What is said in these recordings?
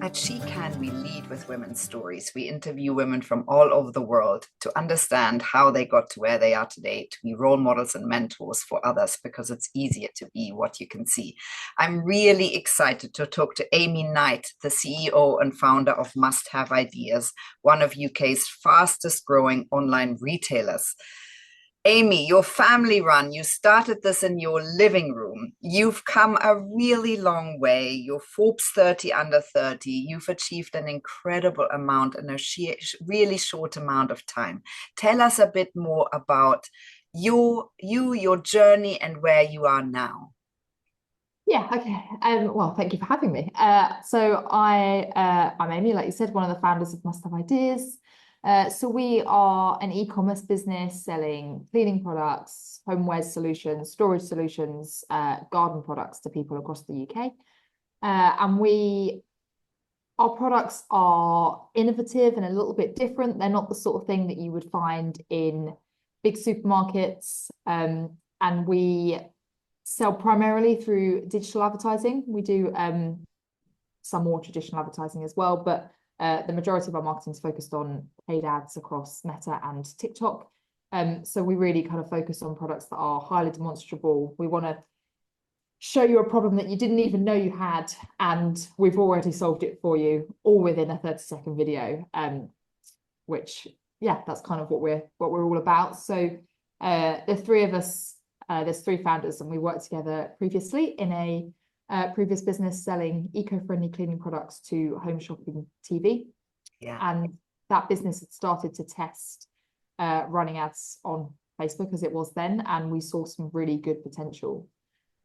At She Can, we lead with women's stories. We interview women from all over the world to understand how they got to where they are today, to be role models and mentors for others, because it's easier to be what you can see. I'm really excited to talk to Amy Knight, the CEO and founder of Must Have Ideas, one of UK's fastest growing online retailers. Amy, your family run, you started this in your living room. You've come a really long way. You're Forbes 30 under 30. You've achieved an incredible amount in a really short amount of time. Tell us a bit more about your journey and where you are now. Yeah, okay. Well, thank you for having me. I'm Amy, like you said, one of the founders of Must Have Ideas. So we are an e-commerce business selling cleaning products, homeware solutions, storage solutions, garden products to people across the UK. Our products are innovative and a little bit different. They're not the sort of thing that you would find in big supermarkets. And we sell primarily through digital advertising. We do some more traditional advertising as well, but the majority of our marketing is focused on paid ads across Meta and TikTok. So we really kind of focus on products that are highly demonstrable. We want to show you a problem that you didn't even know you had, and we've already solved it for you, all within a 30-second video. Which, yeah, that's kind of what we're all about. So the three of us, there's three founders, and we worked together previously in a previous business selling eco-friendly cleaning products to home shopping TV. Yeah. And that business had started to test running ads on Facebook as it was then, and we saw some really good potential.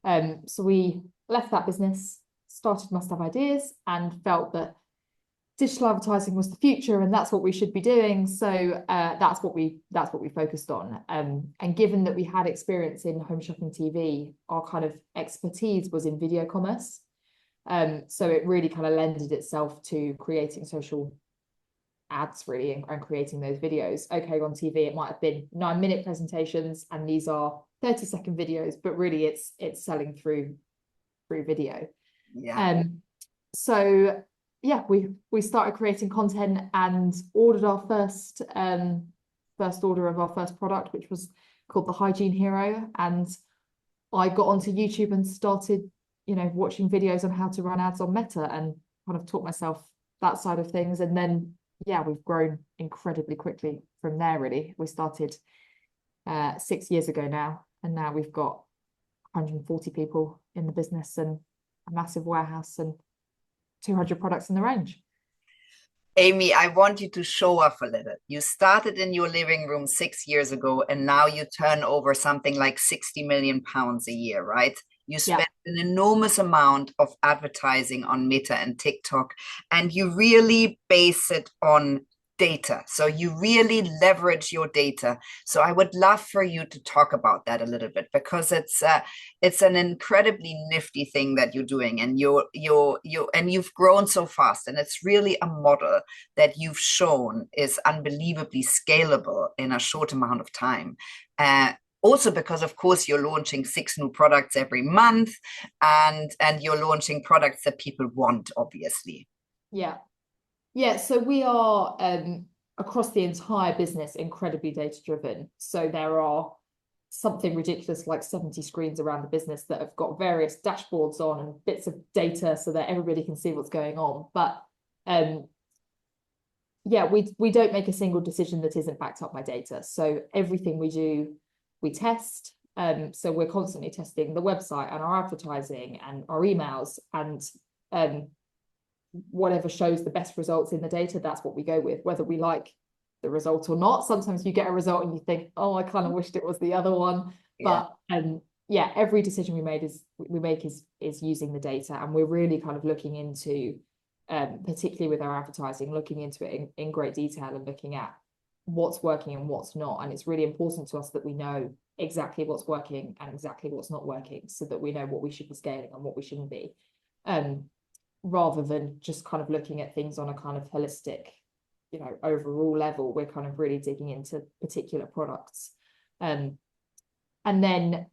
So we left that business, started Must Have Ideas, and felt that digital advertising was the future and that's what we should be doing. So that's what we focused on. And given that we had experience in home shopping TV, our kind of expertise was in video commerce. So it really kind of lended itself to creating social ads really and creating those videos. Okay, on TV it might have been 9-minute presentations and these are 30-second videos, but really it's selling through video. Yeah. So yeah, we started creating content and ordered our first order of our first product, which was called the Hygiene Hero. And I got onto YouTube and started, watching videos on how to run ads on Meta and kind of taught myself that side of things. And then, yeah, we've grown incredibly quickly from there, really. We started 6 years ago now, and now we've got 140 people in the business and a massive warehouse and 200 products in the range. Amy, I want you to show off a little. You started in your living room 6 years ago, and now you turn over something like 60 million pounds a year, right? You spend an enormous amount of advertising on Meta and TikTok, and you really base it on data. So you really leverage your data. So I would love for you to talk about that a little bit, because it's an incredibly nifty thing that you're doing, and you've grown so fast, and it's really a model that you've shown is unbelievably scalable in a short amount of time. Also because, of course, you're launching 6 new products every month, and you're launching products that people want, obviously. Yeah, so we are across the entire business incredibly data driven. So there are something ridiculous like 70 screens around the business that have got various dashboards on and bits of data so that everybody can see what's going on. But yeah, we don't make a single decision that isn't backed up by data. So everything we do, we test. So we're constantly testing the website and our advertising and our emails, and whatever shows the best results in the data, that's what we go with, whether we like the result or not. Sometimes you get a result and you think, oh, I kind of wished it was the other one. Yeah. But yeah, every decision we make is using the data, and we're really kind of looking into, particularly with our advertising, looking into it in great detail and looking at what's working and what's not. And it's really important to us that we know exactly what's working and exactly what's not working, so that we know what we should be scaling and what we shouldn't be. Rather than just kind of looking at things on a kind of holistic, overall level, we're kind of really digging into particular products. And then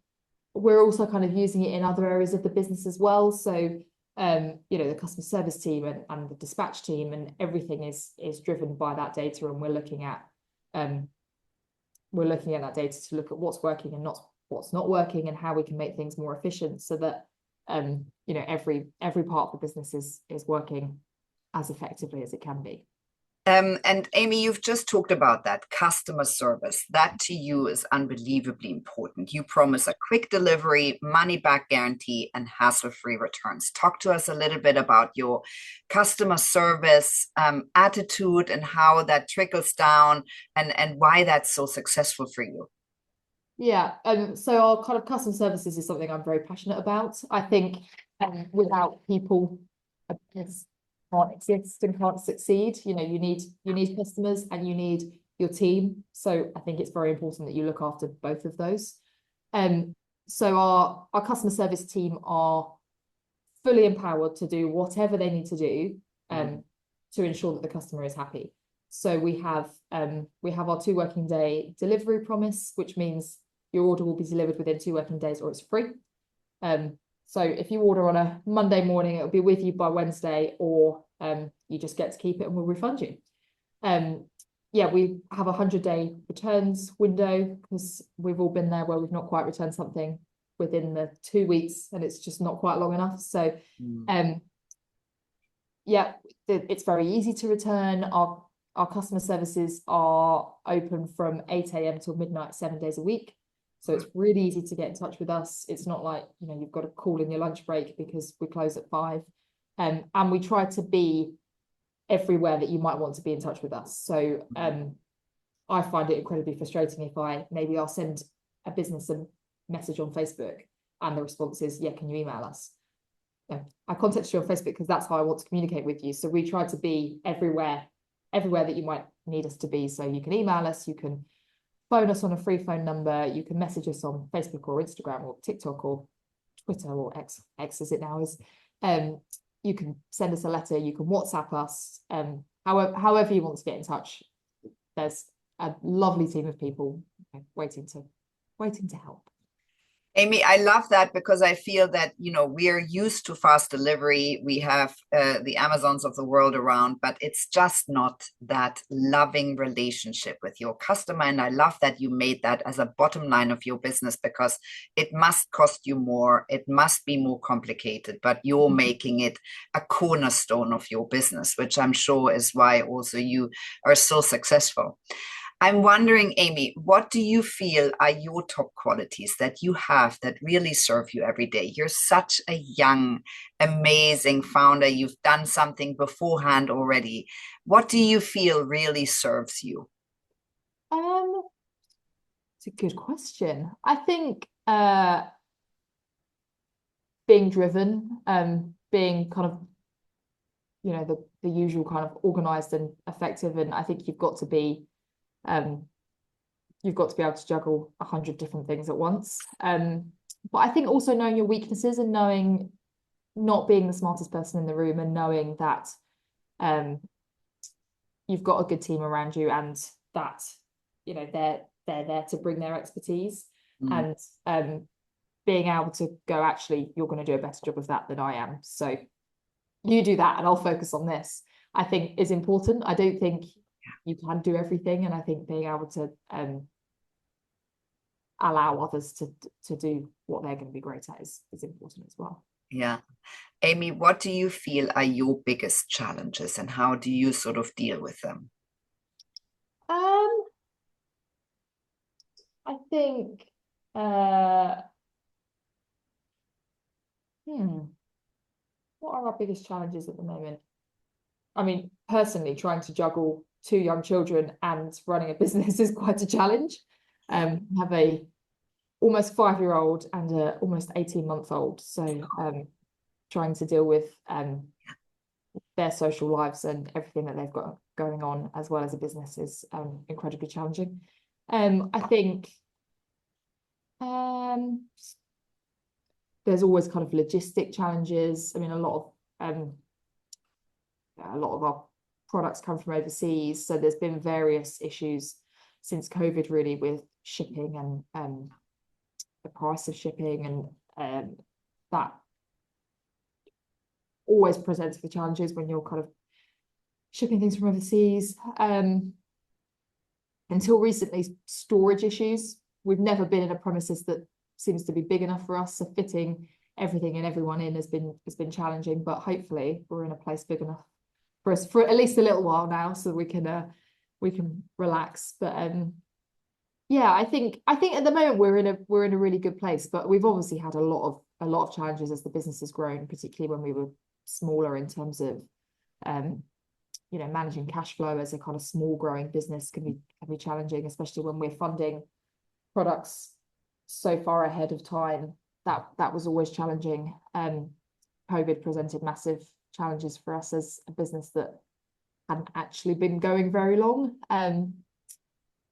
we're also kind of using it in other areas of the business as well. So the customer service team and the dispatch team, and everything is driven by that data, and we're looking at that data to look at what's working and not what's not working, and how we can make things more efficient so that every part of the business is working as effectively as it can be. And Amy, you've just talked about that customer service. That to you is unbelievably important. You promise a quick delivery, money back guarantee, and hassle-free returns. Talk to us a little bit about your customer service attitude and how that trickles down, and why that's so successful for you. Yeah, so our kind of customer services is something I'm very passionate about. I think without people, a business can't exist and can't succeed. You need customers and you need your team. So I think it's very important that you look after both of those. So our customer service team are fully empowered to do whatever they need to do to ensure that the customer is happy. So we have our 2 working day delivery promise, which means your order will be delivered within 2 working days or it's free. So if you order on a Monday morning, it'll be with you by Wednesday, or you just get to keep it and we'll refund you. Yeah, we have a 100-day returns window, because we've all been there where we've not quite returned something within the 2 weeks and it's just not quite long enough. So yeah, it's very easy to return. Our customer services are open from 8 a.m. till midnight, 7 days a week. So it's really easy to get in touch with us. It's not like, you've got to call in your lunch break because we close at 5. And we try to be everywhere that you might want to be in touch with us. So I find it incredibly frustrating if I'll send a business a message on Facebook and the response is, yeah, can you email us? No, I contacted you on Facebook because that's how I want to communicate with you. So we try to be everywhere that you might need us to be. So you can email us, you can phone us on a free phone number, you can message us on Facebook or Instagram or TikTok or Twitter or X as it now is. You can send us a letter, you can WhatsApp us, however you want to get in touch. There's a lovely team of people waiting to help. Amy, I love that, because I feel that, we're used to fast delivery. We have the Amazons of the world around, but it's just not that loving relationship with your customer. And I love that you made that as a bottom line of your business, because it must cost you more. It must be more complicated, but you're making it a cornerstone of your business, which I'm sure is why also you are so successful. I'm wondering, Amy, what do you feel are your top qualities that you have that really serve you every day? You're such a young, amazing founder. You've done something beforehand already. What do you feel really serves you? It's a good question. I think being driven, being kind of, the usual kind of organized and effective. And I think you've got to be able to juggle 100 different things at once. But I think also knowing your weaknesses and knowing not being the smartest person in the room, and knowing that you've got a good team around you, and that they're there to bring their expertise, and being able to go, actually, you're going to do a better job of that than I am, so you do that and I'll focus on this, I think is important. I don't think you can do everything, and I think being able to allow others to do what they're going to be great at is important as well. Yeah. Amy, what do you feel are your biggest challenges, and how do you sort of deal with them? I think what are our biggest challenges at the moment? I mean, personally, trying to juggle 2 young children and running a business is quite a challenge. I have a almost 5-year-old and a almost 18-month-old. So trying to deal with their social lives and everything that they've got going on, as well as a business, is incredibly challenging. I think there's always kind of logistic challenges. I mean, a lot of our products come from overseas, so there's been various issues since COVID, really, with shipping and the price of shipping, and that always presents with challenges when you're kind of shipping things from overseas. Until recently, storage issues. We've never been in a premises that seems to be big enough for us, so fitting everything and everyone in has been challenging, but hopefully we're in a place big enough for us for at least a little while now, so we can relax. But yeah, I think at the moment we're in a really good place, but we've obviously had a lot of challenges as the business has grown, particularly when we were smaller, in terms of managing cash flow as a kind of small growing business can be challenging, especially when we're funding products so far ahead of time. That was always challenging. COVID presented massive challenges for us as a business that hadn't actually been going very long.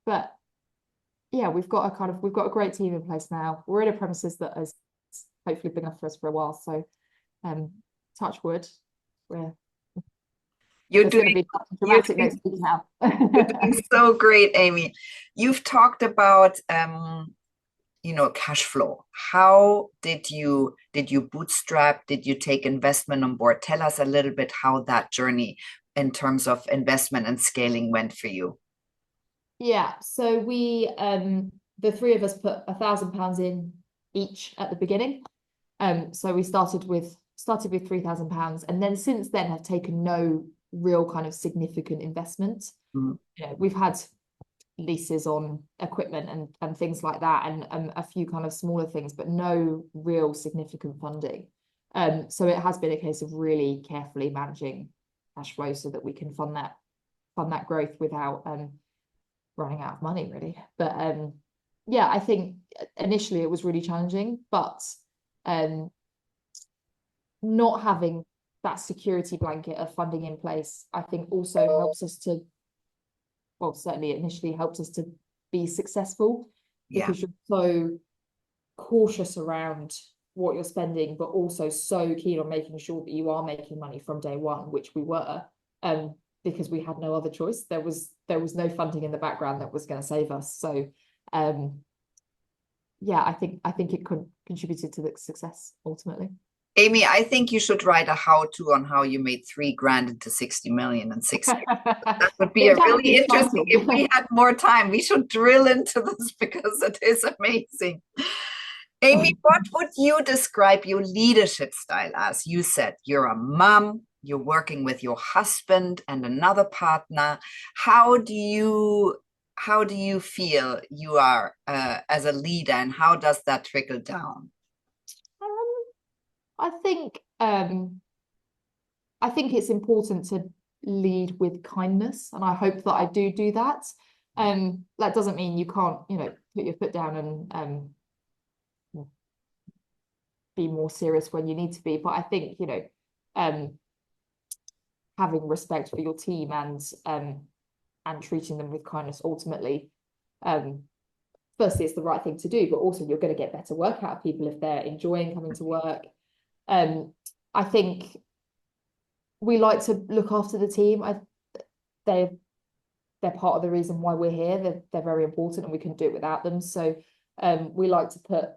But yeah, we've got a great team in place now. We're in a premises that has hopefully been enough for us for a while. So touch wood, You're doing dramatic next week now. You're doing so great, Amy. You've talked about cash flow. How did you bootstrap? Did you take investment on board? Tell us a little bit how that journey in terms of investment and scaling went for you. Yeah, so we the three of us put £1,000 in each at the beginning. So we started with £3,000, and then since then have taken no real kind of significant investment. We've had leases on equipment and things like that, and a few kind of smaller things, but no real significant funding. So it has been a case of really carefully managing cash flow so that we can fund that growth without running out of money, really. But yeah, I think initially it was really challenging, but not having that security blanket of funding in place, I think also helps us to, well, certainly initially helps us to be successful, because you're so cautious around what you're spending, but also so keen on making sure that you are making money from day one, which we were, because we had no other choice. There was no funding in the background that was going to save us. So yeah, I think it contributed to the success ultimately. Amy, I think you should write a how-to on how you made $3,000 into 60 million in 6 years. That would be a really interesting. If we had more time, we should drill into this because it is amazing. Amy, what would you describe your leadership style as? You said you're a mom, you're working with your husband and another partner. How do you feel you are as a leader, and how does that trickle down? I think it's important to lead with kindness, and I hope that I do that. That doesn't mean you can't, put your foot down and be more serious when you need to be. But I think, having respect for your team and treating them with kindness ultimately, firstly, it's the right thing to do, but also you're going to get better work out of people if they're enjoying coming to work. I think we like to look after the team. They're part of the reason why we're here. They're very important, and we couldn't do it without them. So we like to put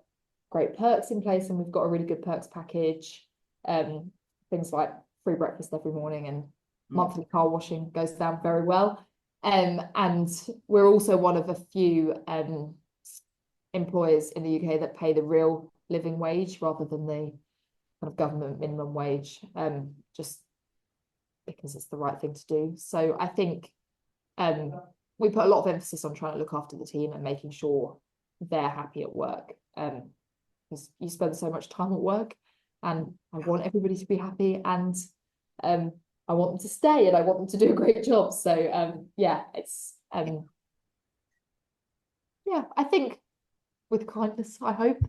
great perks in place, and we've got a really good perks package. Things like free breakfast every morning and monthly car washing goes down very well. And we're also one of a few employers in the UK that pay the real living wage rather than the kind of government minimum wage, just because it's the right thing to do. So I think we put a lot of emphasis on trying to look after the team and making sure they're happy at work, because you spend so much time at work, and I want everybody to be happy, and I want them to stay, and I want them to do a great job. So yeah, it's yeah, I think with kindness, I hope.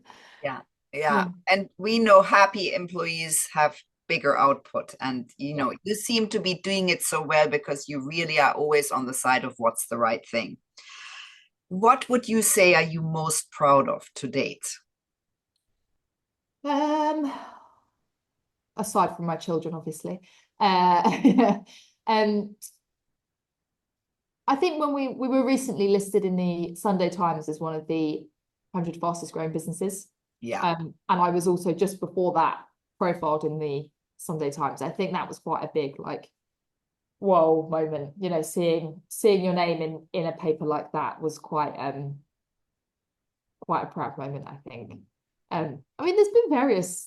Yeah. And we know happy employees have bigger output, and you seem to be doing it so well because you really are always on the side of what's the right thing. What would you say are you most proud of to date? Aside from my children, obviously. I think when we were recently listed in the Sunday Times as one of the 100 fastest growing businesses. Yeah. And I was also just before that profiled in the Sunday Times. I think that was quite a big like whoa moment, you know, seeing your name in a paper like that was quite a proud moment, I think. I mean, there's been various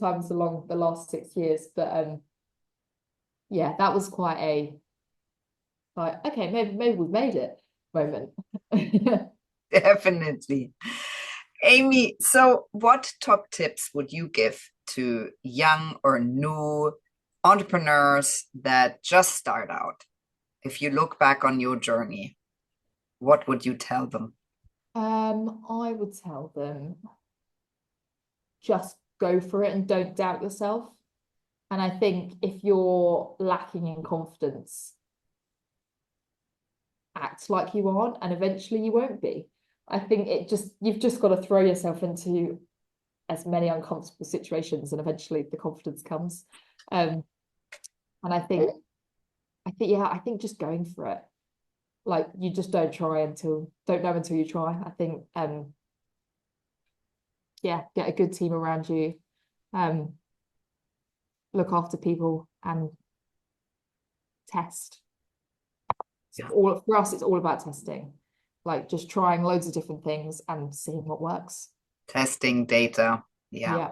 times along the last 6 years, but yeah, that was quite a like, okay, maybe we've made it moment. Definitely. Amy, so what top tips would you give to young or new entrepreneurs that just start out? If you look back on your journey, what would you tell them? I would tell them just go for it and don't doubt yourself. And I think if you're lacking in confidence, act like you aren't, and eventually you won't be. I think you've just got to throw yourself into as many uncomfortable situations, and eventually the confidence comes. And I think just going for it. Like you just don't know until you try. I think yeah, get a good team around you, um, look after people and test. Yeah. All for us, it's all about testing, like just trying loads of different things and seeing what works. Testing data. Yeah. Yeah.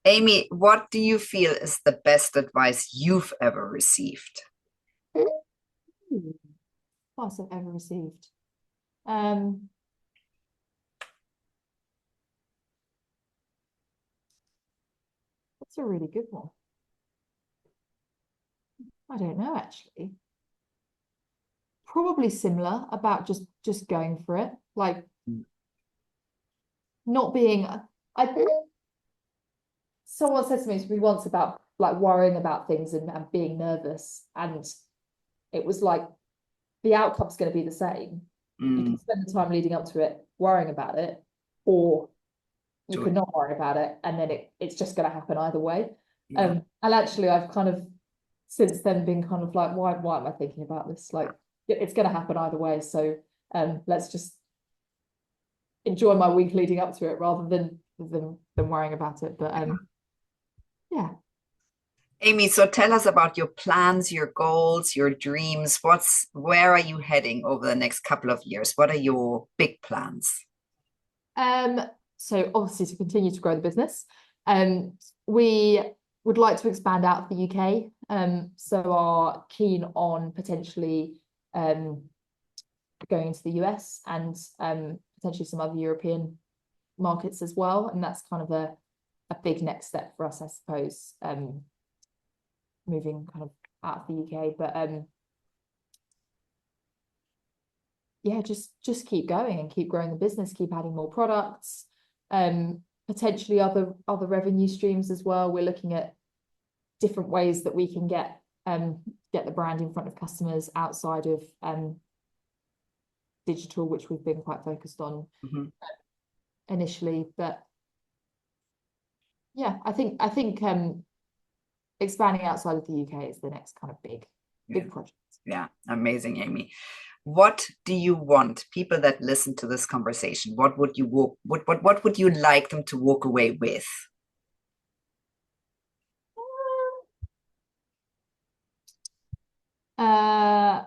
Amy, what do you feel is the best advice you've ever received? Advice I've ever received. Um, that's a really good one. I don't know actually. Probably similar about just going for it, like not being. I think someone said to me once about like worrying about things and being nervous, and it was like the outcome's going to be the same. You Mm, can spend the time leading up to it worrying about it, or you do can it. not worry about it, and then it's just going to happen either way. Yeah. And actually, I've kind of since then been kind of like, why am I thinking about this? Like, it's going to happen either way. So, let's just enjoy my week leading up to it rather than worrying about it. But yeah. Amy, so tell us about your plans, your goals, your dreams. Where are you heading over the next couple of years? What are your big plans? Um, so obviously to continue to grow the business, we would like to expand out of the UK. So are keen on potentially going into the US and potentially some other European markets as well. And that's kind of a big next step for us, I suppose, moving kind of out of the UK. But yeah, just keep going and keep growing the business, keep adding more products, potentially other revenue streams as well. We're looking at different ways that we can get the brand in front of customers outside of digital, which we've been quite focused on initially. But yeah, I think expanding outside of the UK is the next kind of big project. Yeah, amazing, Amy. What do you want people that listen to this conversation? What would you like them to walk away with? Uh,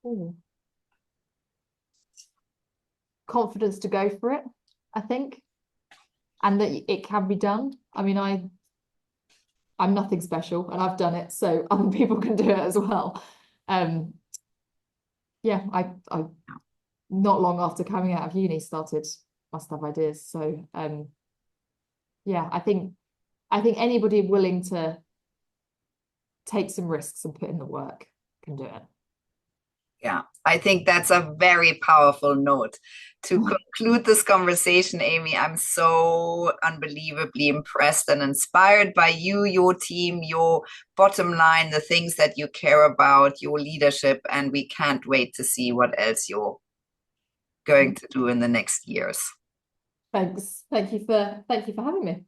ooh, confidence to go for it, I think, and that it can be done. I mean, I'm nothing special and I've done it, so other people can do it as well. Um, yeah, I not long after coming out of uni started Must Have Ideas. So yeah, I think anybody willing to take some risks and put in the work can do it. Yeah, I think that's a very powerful note. To conclude this conversation, Amy, I'm so unbelievably impressed and inspired by you, your team, your bottom line, the things that you care about, your leadership, and we can't wait to see what else you're going to do in the next years. Thanks. Thank you for having me.